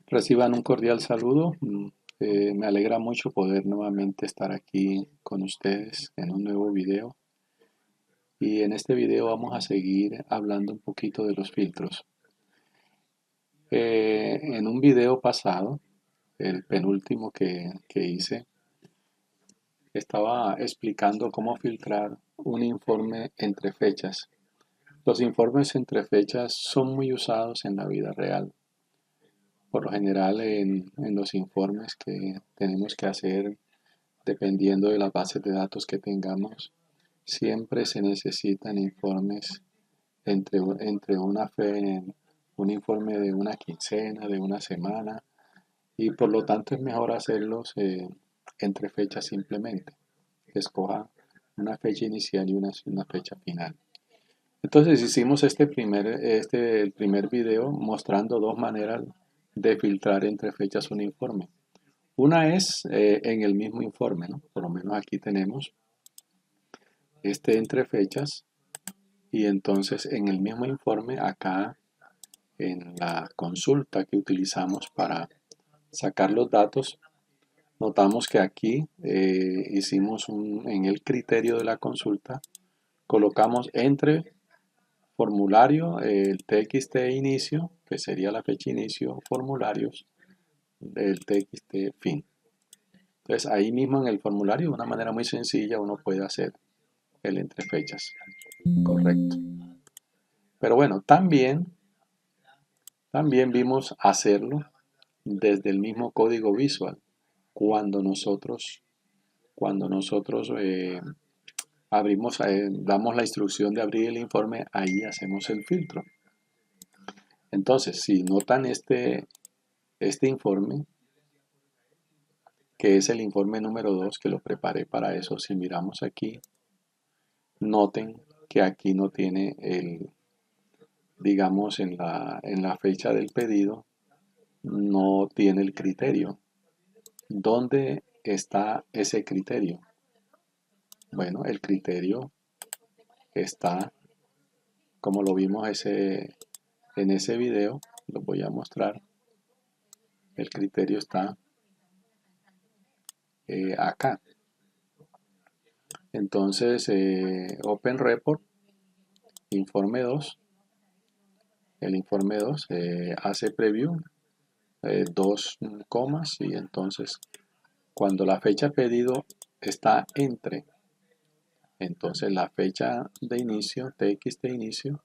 Reciban un cordial saludo. Me alegra mucho poder nuevamente estar aquí con ustedes en un nuevo video. Y en este video vamos a seguir hablando un poquito de los filtros. En un video pasado, el penúltimo que hice, estaba explicando cómo filtrar un informe entre fechas. Los informes entre fechas son muy usados en la vida real. Por lo general en los informes que tenemos que hacer, dependiendo de las bases de datos que tengamos, siempre se necesitan informes entre un informe de una quincena, de una semana, y por lo tanto es mejor hacerlos entre fechas simplemente. Escoja una fecha inicial y una fecha final. Entonces hicimos el primer video mostrando dos maneras de filtrar entre fechas un informe. Una es en el mismo informe, ¿no? Por lo menos aquí tenemos entre fechas y entonces en el mismo informe acá en la consulta que utilizamos para sacar los datos, notamos que aquí en el criterio de la consulta, colocamos entre formulario, el TXT inicio, que sería la fecha inicio, formularios, el TXT fin. Entonces ahí mismo en el formulario, de una manera muy sencilla, uno puede hacer el entre fechas. Correcto. Pero bueno, también vimos hacerlo desde el mismo código visual. Cuando nosotros, cuando nosotros damos la instrucción de abrir el informe, ahí hacemos el filtro. Entonces, si notan este informe, que es el informe número 2 que lo preparé para eso, si miramos aquí, noten que aquí no tiene digamos, en la fecha del pedido, no tiene el criterio. ¿Dónde está ese criterio? Bueno, el criterio está, como lo vimos en ese video, lo voy a mostrar. El criterio está acá. Entonces, Open Report, informe 2. El informe 2 hace preview, dos comas, y entonces cuando la fecha pedido está entonces la fecha de inicio, TXT inicio,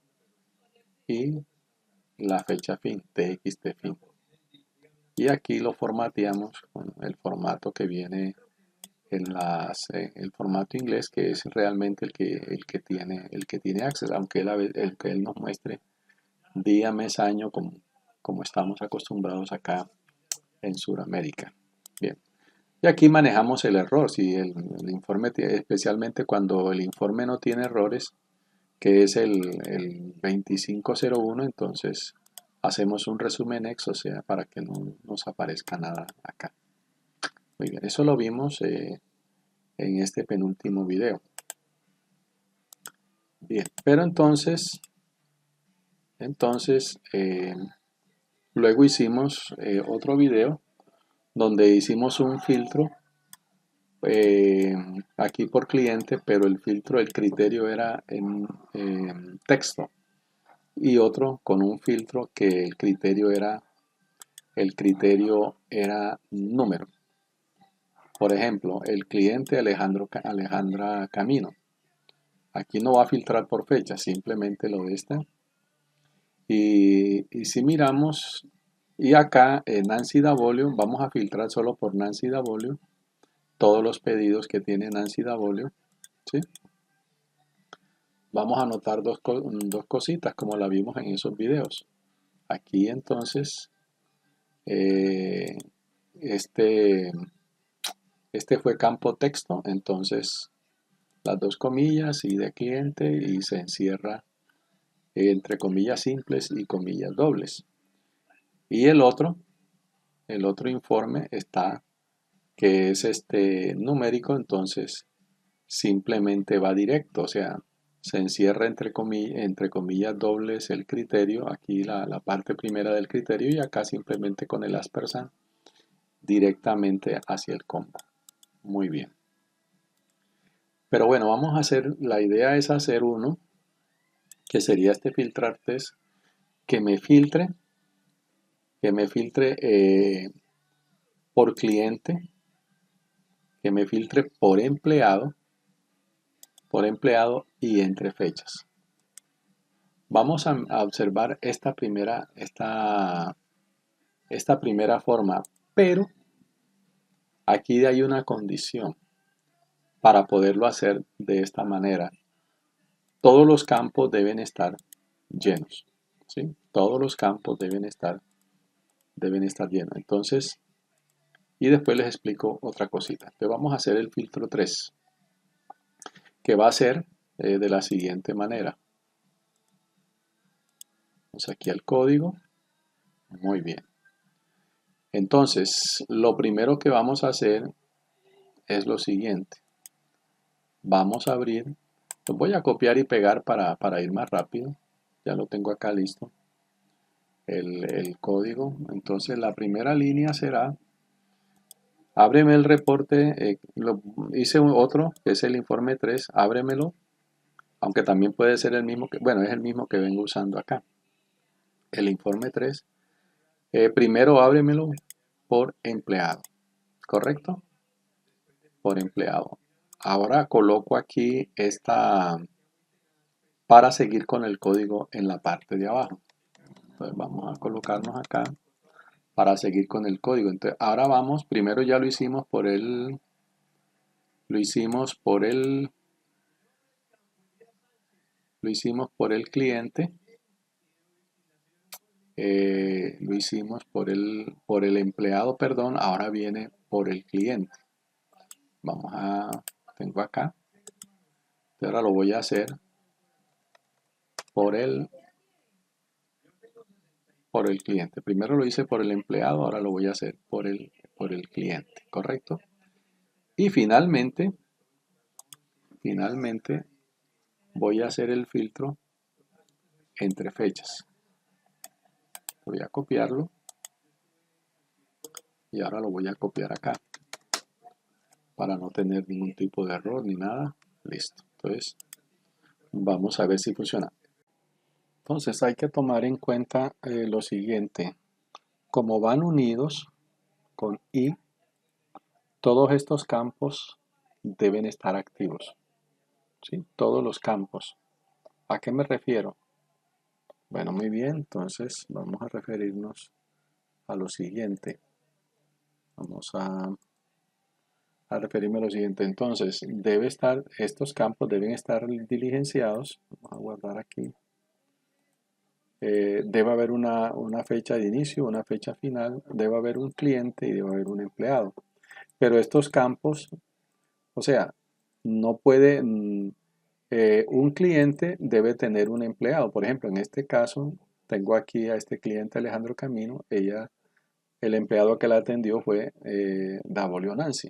y la fecha fin, TXT fin. Y aquí lo formateamos con el formato que viene el formato inglés, que es realmente el que tiene Access, aunque el que él nos muestre día, mes, año, como estamos acostumbrados acá en Sudamérica. Bien. Y aquí manejamos el error. Si el informe, especialmente cuando el informe no tiene errores, que es el 2501, entonces hacemos un resumen ex, o sea, para que no nos aparezca nada acá. Muy bien, eso lo vimos en este penúltimo video. Bien, pero entonces luego hicimos otro video donde hicimos un filtro aquí por cliente, pero el criterio era en texto, y otro con un filtro que el criterio era número. Por ejemplo, el cliente Alejandra Camino. Aquí no va a filtrar por fecha, simplemente lo de esta. Y si miramos, y acá en Nancy Davolio, vamos a filtrar solo por Nancy Davolio, todos los pedidos que tiene Nancy Davolio, ¿sí? Vamos a anotar dos cositas como la vimos en esos videos. Aquí entonces, eh, este, este fue campo texto, entonces las dos comillas y de cliente, y se encierra entre comillas simples y comillas dobles. Y el otro informe está, que es numérico, entonces simplemente va directo, o sea, se encierra entre comillas dobles el criterio, aquí la parte primera del criterio y acá simplemente con el aspersan directamente hacia el combo. Muy bien. Pero bueno, vamos a hacer, la idea es hacer uno que sería este filtrar test que me filtre, por cliente, que me filtre por empleado y entre fechas. Vamos a observar esta primera forma, pero aquí hay una condición para poderlo hacer de esta manera. Todos los campos deben estar llenos, ¿sí? Todos los campos deben estar llenos. Entonces, y después les explico otra cosita. Entonces vamos a hacer el filtro 3, que va a ser de la siguiente manera. Vamos aquí al código. Muy bien. Entonces, lo primero que vamos a hacer es lo siguiente. Vamos a abrir, lo voy a copiar y pegar para ir más rápido. Ya lo tengo acá listo, el código. Entonces, la primera línea será, ábreme el reporte, hice otro, que es el informe 3, ábremelo, aunque también puede ser el mismo, bueno, es el mismo que vengo usando acá. El informe 3, primero ábremelo por empleado, ¿correcto? Por empleado. Ahora coloco aquí esta para seguir con el código en la parte de abajo. Entonces vamos a colocarnos acá para seguir con el código. Entonces ahora vamos, primero ya lo hicimos por el cliente, lo hicimos por el empleado, perdón, ahora viene por el cliente. Tengo acá, ahora lo voy a hacer por el cliente. Primero lo hice por el empleado, ahora lo voy a hacer por el cliente, ¿correcto? Y finalmente voy a hacer el filtro entre fechas. Voy a copiarlo y ahora lo voy a copiar acá para no tener ningún tipo de error ni nada. Listo. Entonces vamos a ver si funciona. Entonces hay que tomar en cuenta lo siguiente. Como van unidos con i, todos estos campos deben estar activos, ¿sí? Todos los campos. ¿A qué me refiero? Bueno, muy bien, entonces vamos a referirnos a lo siguiente. Vamos a referirme a lo siguiente. Entonces, estos campos deben estar diligenciados. Vamos a guardar aquí. Debe haber una fecha de inicio, una fecha final, debe haber un cliente y debe haber un empleado. Pero estos campos, o sea, no puede, un cliente debe tener un empleado. Por ejemplo, en este caso, tengo aquí a este cliente Alejandro Camino, el empleado que la atendió fue Davolio Nancy.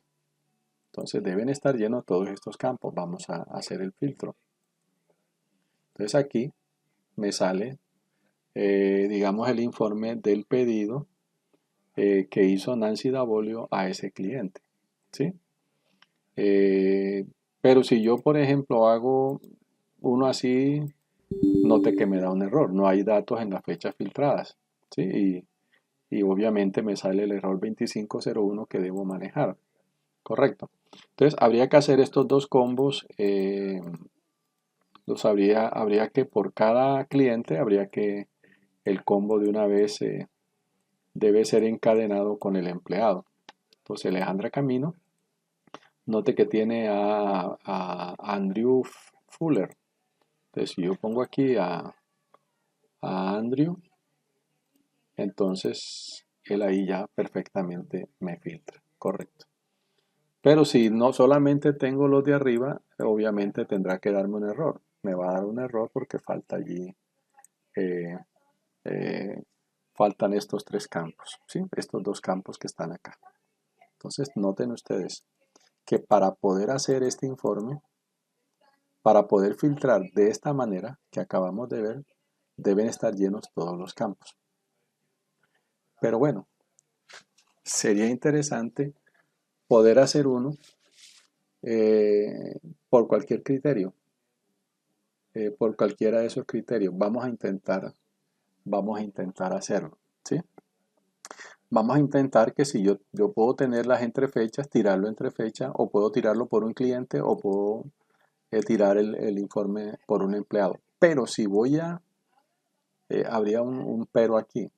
Entonces deben estar llenos todos estos campos. Vamos a hacer el filtro. Entonces aquí me sale, digamos, el informe del pedido que hizo Nancy Davolio a ese cliente, ¿sí? Pero si yo, por ejemplo, hago uno así, note que me da un error. No hay datos en las fechas filtradas, ¿sí? Y obviamente me sale el error 2501 que debo manejar. Correcto. Entonces habría que hacer estos dos combos. Habría que por cada cliente, el combo de una vez debe ser encadenado con el empleado. Entonces Alejandra Camino, note que tiene a Andrew Fuller. Entonces si yo pongo aquí a Andrew, entonces él ahí ya perfectamente me filtra. Correcto. Pero si no solamente tengo los de arriba, obviamente tendrá que darme un error. Me va a dar un error porque falta allí, eh, eh, faltan estos tres campos, ¿sí? Estos dos campos que están acá. Entonces noten ustedes que para poder hacer este informe, Para poder filtrar de esta manera que acabamos de ver, deben estar llenos todos los campos. Pero bueno, sería interesante poder hacer uno por cualquier criterio, por cualquiera de esos criterios. Vamos a intentar hacerlo, ¿sí? Vamos a intentar que si yo puedo tenerlas entre fechas, tirarlo entre fechas, o puedo tirarlo por un cliente, o puedo tirar el informe por un empleado. Pero si habría un pero aquí.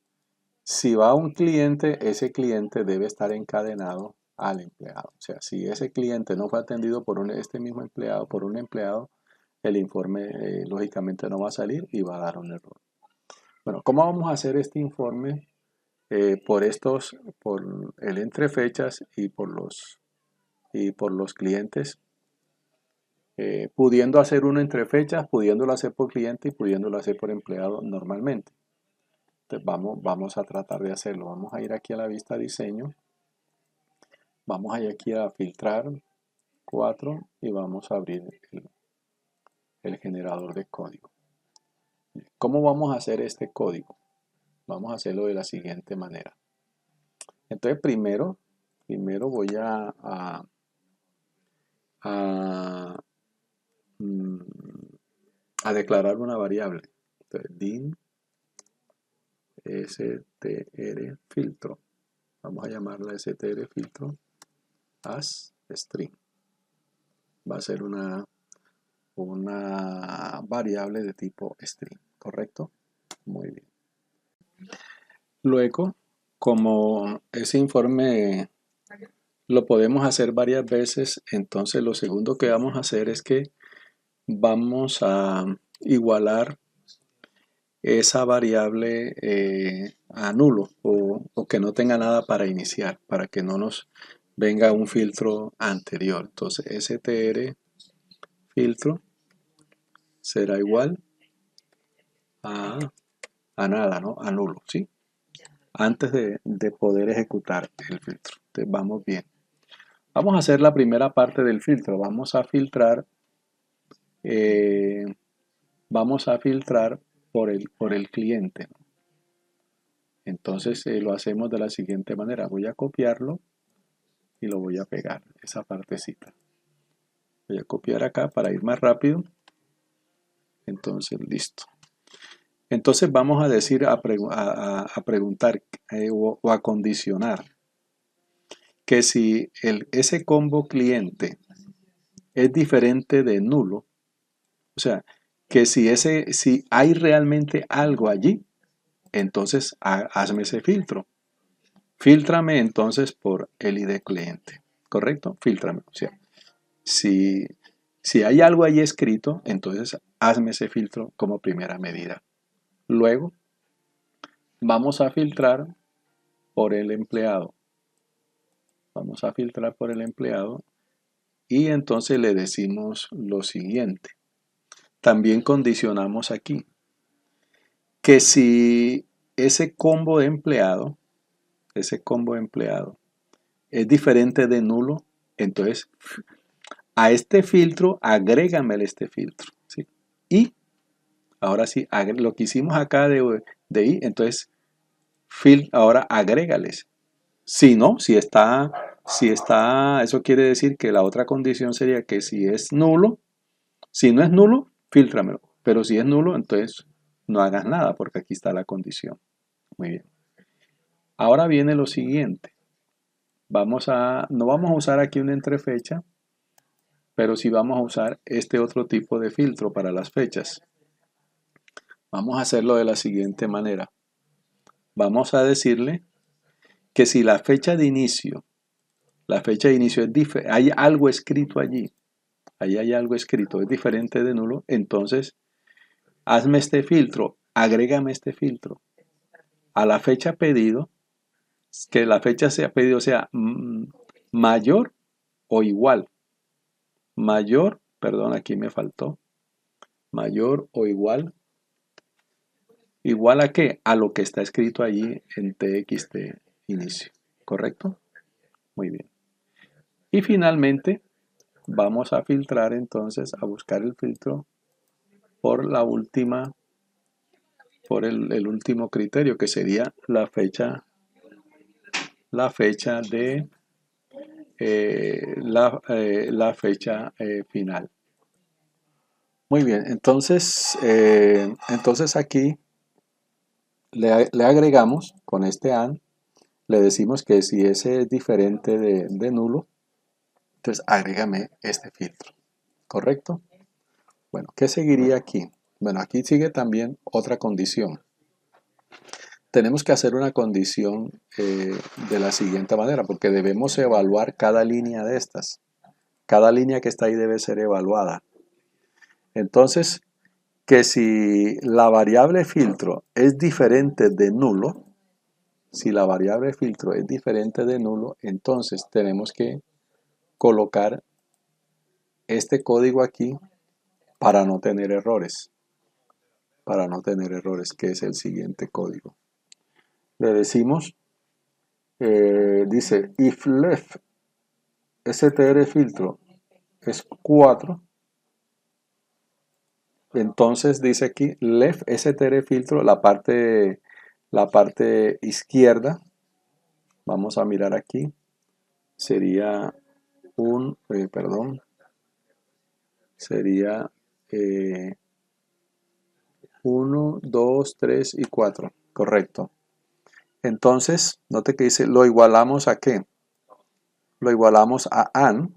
Si va un cliente, ese cliente debe estar encadenado al empleado. O sea, si ese cliente no fue atendido por este mismo empleado, por un empleado, el informe lógicamente no va a salir y va a dar un error. Bueno, ¿cómo vamos a hacer este informe por el entre fechas y por los clientes? Pudiendo hacer uno entre fechas, pudiéndolo hacer por cliente y pudiéndolo hacer por empleado normalmente. Entonces vamos a tratar de hacerlo. Vamos a ir aquí a la vista diseño. Vamos a ir aquí a filtrar 4 y vamos a abrir el generador de código. ¿Cómo vamos a hacer este código? Vamos a hacerlo de la siguiente manera. Entonces primero voy a, mm, a declarar una variable. Entonces, din str filtro. Vamos a llamarla str filtro as string. Va a ser una variable de tipo string, ¿correcto? Muy bien. Luego, como ese informe lo podemos hacer varias veces, entonces lo segundo que vamos a hacer es que vamos a igualar esa variable a nulo o que no tenga nada para iniciar, para que no nos venga un filtro anterior. Entonces, str filtro será igual a nada, ¿no? A nulo, ¿sí? Antes de poder ejecutar el filtro. Entonces, vamos bien. Vamos a hacer la primera parte del filtro. Vamos a filtrar por el cliente. Entonces lo hacemos de la siguiente manera. Voy a copiarlo y lo voy a pegar, esa partecita. Voy a copiar acá para ir más rápido. Entonces, listo. Entonces vamos a decir, a preguntar o a condicionar que si ese combo cliente es diferente de nulo, o sea, que si hay realmente algo allí, entonces hazme ese filtro. Fíltrame entonces por el ID cliente, ¿correcto? Fíltrame. O sea, si hay algo ahí escrito, entonces hazme ese filtro como primera medida. Luego, vamos a filtrar por el empleado. Vamos a filtrar por el empleado y entonces le decimos lo siguiente. También condicionamos aquí que si ese combo de empleado es diferente de nulo, entonces a este filtro agrégame este filtro, ¿sí? Y ahora sí, lo que hicimos acá de i, entonces ahora agrégales. Si no, si está, eso quiere decir que la otra condición sería que si es nulo, si no es nulo, filtramelo. Pero si es nulo, entonces no hagas nada porque aquí está la condición. Muy bien. Ahora viene lo siguiente. No vamos a usar aquí una entrefecha, pero sí vamos a usar este otro tipo de filtro para las fechas. Vamos a hacerlo de la siguiente manera. Vamos a decirle que si la fecha de inicio es diferente, hay algo escrito allí, ahí hay algo escrito, es diferente de nulo, entonces hazme este filtro, agrégame este filtro a la fecha pedido, que la fecha sea pedido sea mayor o igual, perdón, aquí me faltó, mayor o igual a qué, a lo que está escrito allí en txt inicio, ¿correcto? Muy bien. Y finalmente vamos a filtrar entonces, a buscar el filtro por la última, por el último criterio, que sería la fecha de la fecha final. Muy bien, entonces aquí le agregamos con este AND, le decimos que si ese es diferente de nulo, entonces agrégame este filtro, ¿correcto? Bueno, ¿qué seguiría aquí? Bueno, aquí sigue también otra condición. Tenemos que hacer una condición de la siguiente manera, porque debemos evaluar cada línea de estas. Cada línea que está ahí debe ser evaluada. Entonces, que si la variable filtro es diferente de nulo, si la variable filtro es diferente de nulo, entonces tenemos que colocar este código aquí para no tener errores. Para no tener errores, que es el siguiente código. Le decimos, dice, if left str filtro es 4, entonces dice aquí, left str filtro, la parte izquierda, vamos a mirar aquí, sería sería 1, 2, 3 y 4, correcto. Entonces, note que dice, ¿lo igualamos a qué? Lo igualamos a AND,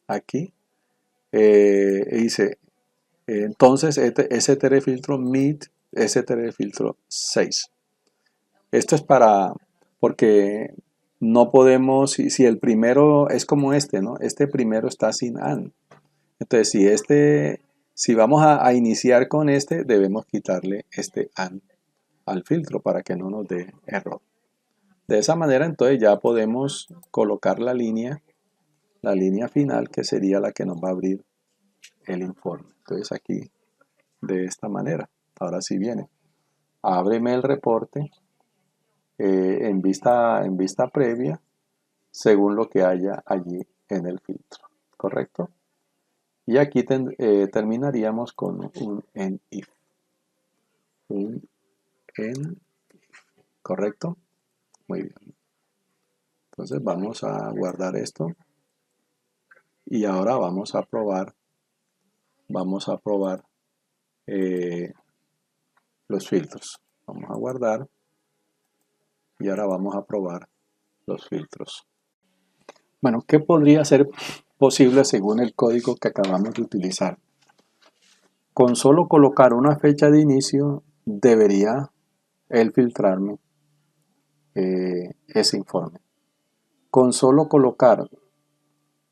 aquí, dice, entonces str filtro mid str filtro 6. Esto es porque no podemos, si el primero es como este, ¿no? Este primero está sin AND. Entonces, si vamos a iniciar con este, debemos quitarle este AND al filtro para que no nos dé error. De esa manera, entonces ya podemos colocar la línea final, que sería la que nos va a abrir el informe. Entonces aquí, de esta manera. Ahora sí viene. Ábreme el reporte en vista previa, según lo que haya allí en el filtro. ¿Correcto? Y aquí terminaríamos con un end if. Un end if. ¿Correcto? Muy bien. Entonces vamos a guardar esto. Y ahora vamos a probar eh, los filtros. Vamos a guardar y ahora vamos a probar los filtros. Bueno, ¿qué podría ser posible según el código que acabamos de utilizar? Con solo colocar una fecha de inicio debería él filtrarme ese informe. Con solo colocar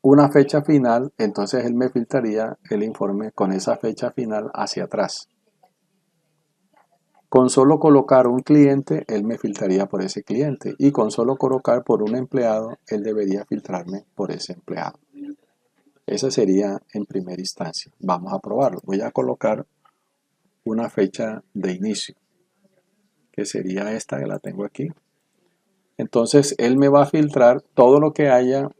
una fecha final, entonces él me filtraría el informe con esa fecha final hacia atrás. Con solo colocar un cliente, él me filtraría por ese cliente. Y con solo colocar por un empleado, él debería filtrarme por ese empleado. Esa sería en primera instancia. Vamos a probarlo. Voy a colocar una fecha de inicio, que sería esta que la tengo aquí. Entonces, él me va a filtrar todo lo que haya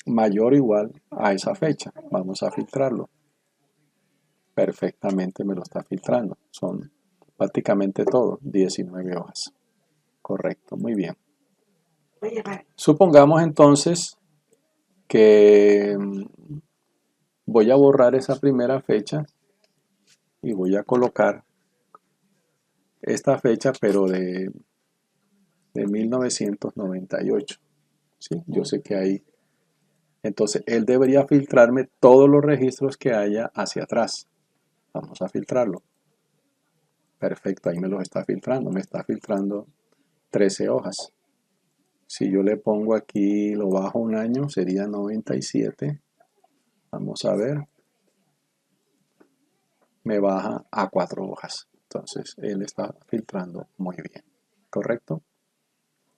mayor o igual a esa fecha. Vamos a filtrarlo. Perfectamente me lo está filtrando. Son prácticamente todo, 19 hojas. Correcto, muy bien. Supongamos entonces que voy a borrar esa primera fecha y voy a colocar esta fecha, pero de 1998. ¿Sí? Yo sé que ahí. Entonces, él debería filtrarme todos los registros que haya hacia atrás. Vamos a filtrarlo. Perfecto, ahí me los está filtrando. Me está filtrando 13 hojas. Si yo le pongo aquí, lo bajo un año, sería 97. Vamos a ver. Me baja a 4 hojas. Entonces, él está filtrando muy bien. ¿Correcto?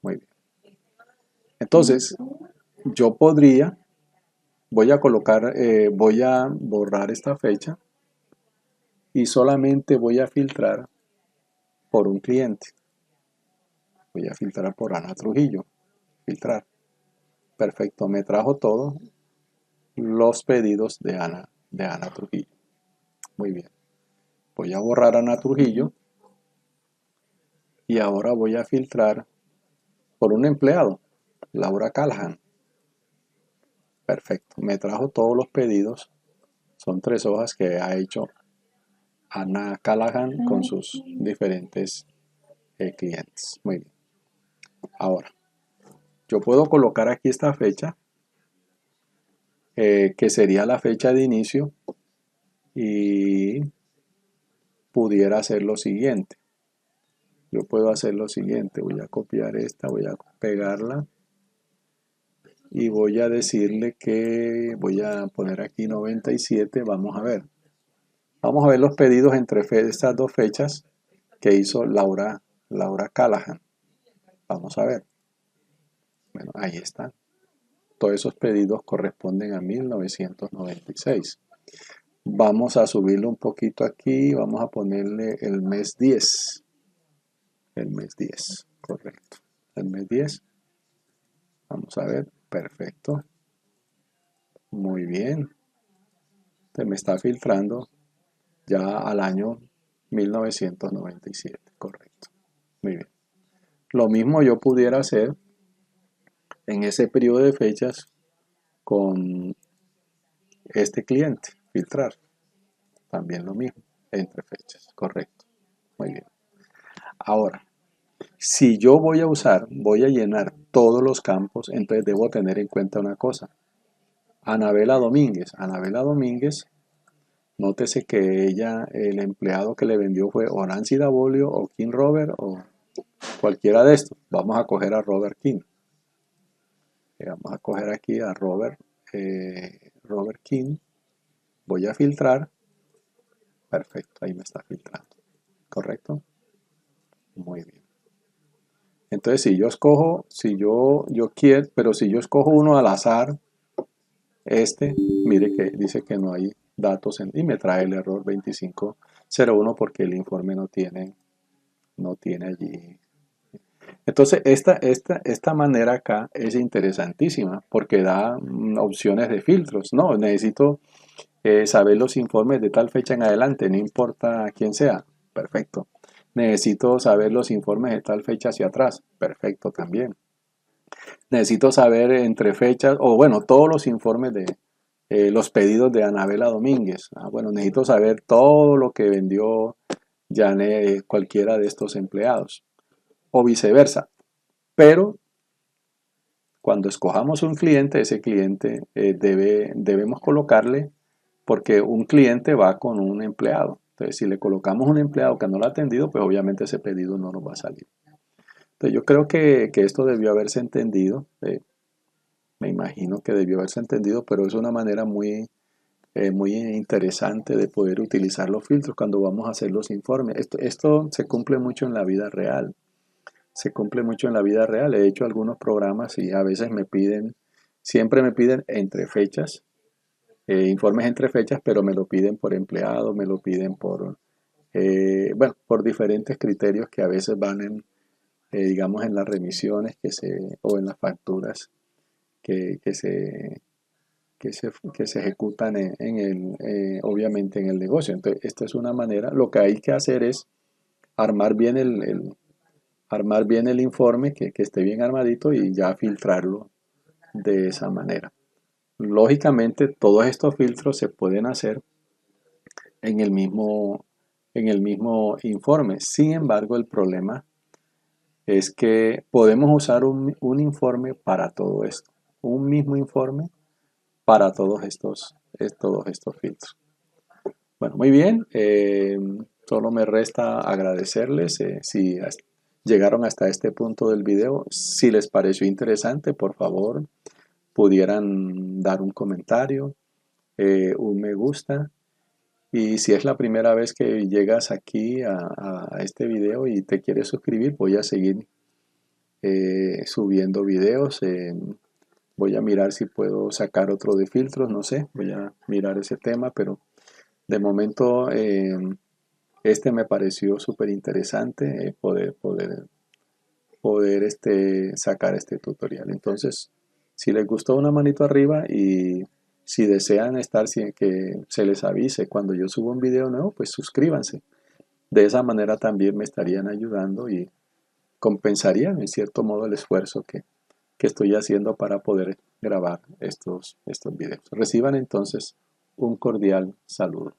Muy bien. Entonces, yo voy a voy a borrar esta fecha y solamente voy a filtrar por un cliente. Voy a filtrar por Ana Trujillo. Filtrar. Perfecto, me trajo todos los pedidos de Ana Trujillo. Muy bien. Voy a borrar a Ana Trujillo y ahora voy a filtrar por un empleado, Laura Callahan. Perfecto, me trajo todos los pedidos. Son 3 hojas que ha hecho Ana Callahan con sus diferentes clientes. Muy bien. Ahora, yo puedo colocar aquí esta fecha, que sería la fecha de inicio, y pudiera hacer lo siguiente. Yo puedo hacer lo siguiente. Voy a copiar esta, voy a pegarla y voy a decirle que voy a poner aquí 97. Vamos a ver. Vamos a ver los pedidos entre estas dos fechas que hizo Laura Callahan. Vamos a ver. Bueno, ahí están. Todos esos pedidos corresponden a 1996. Vamos a subirlo un poquito aquí. Vamos a ponerle el mes 10. El mes 10, correcto. El mes 10. Vamos a ver. Perfecto. Muy bien. Se me está filtrando ya al año 1997. Correcto. Muy bien. Lo mismo yo pudiera hacer en ese periodo de fechas con este cliente. Filtrar. También lo mismo. Entre fechas. Correcto. Muy bien. Ahora, si yo voy a llenar todos los campos, entonces debo tener en cuenta una cosa. Anabela Domínguez. Anabela Domínguez, nótese que ella, el empleado que le vendió fue o Nancy Davolio o King Robert o cualquiera de estos. Vamos a coger a Robert King. Vamos a coger aquí a Robert King. Voy a filtrar. Perfecto, ahí me está filtrando. ¿Correcto? Muy bien. Entonces, si yo escojo, yo quiero, pero si yo escojo uno al azar, mire que dice que no hay datos y me trae el error 2501 porque el informe no tiene allí. Entonces, esta manera acá es interesantísima porque da opciones de filtros. No, necesito saber los informes de tal fecha en adelante, no importa quién sea. Perfecto. Necesito saber los informes de tal fecha hacia atrás. Perfecto también. Necesito saber entre fechas, o bueno, todos los informes de los pedidos de Anabela Domínguez. Bueno, necesito saber todo lo que vendió Janet, cualquiera de estos empleados. O viceversa. Pero cuando escojamos un cliente, ese cliente debemos colocarle, porque un cliente va con un empleado. Entonces, si le colocamos un empleado que no lo ha atendido, pues obviamente ese pedido no nos va a salir. Entonces, yo creo que esto debió haberse entendido. Me imagino que debió haberse entendido, pero es una manera muy interesante de poder utilizar los filtros cuando vamos a hacer los informes. Esto se cumple mucho en la vida real. Se cumple mucho en la vida real. He hecho algunos programas y a veces siempre me piden entre fechas, informes entre fechas, pero me lo piden por empleado, me lo piden bueno, por diferentes criterios que a veces van digamos, en las remisiones o en las facturas que se ejecutan obviamente en el negocio. Entonces, esta es una manera. Lo que hay que hacer es armar bien el informe, que esté bien armadito y ya filtrarlo de esa manera. Lógicamente, todos estos filtros se pueden hacer en el mismo informe. Sin embargo, el problema es que podemos usar un informe para todo esto. Un mismo informe para todos estos filtros. Bueno, muy bien. Solo me resta agradecerles si llegaron hasta este punto del video. Si les pareció interesante, por favor, pudieran dar un comentario, un me gusta. Y si es la primera vez que llegas aquí a este video y te quieres suscribir, voy a seguir subiendo videos. Voy a mirar si puedo sacar otro de filtros, no sé, voy a mirar ese tema, pero de momento este me pareció súper interesante poder sacar este tutorial. Entonces, Si les gustó, una manito arriba, y si desean estar sin que se les avise cuando yo subo un video nuevo, pues suscríbanse. De esa manera también me estarían ayudando y compensarían en cierto modo el esfuerzo que estoy haciendo para poder grabar estos videos. Reciban entonces un cordial saludo.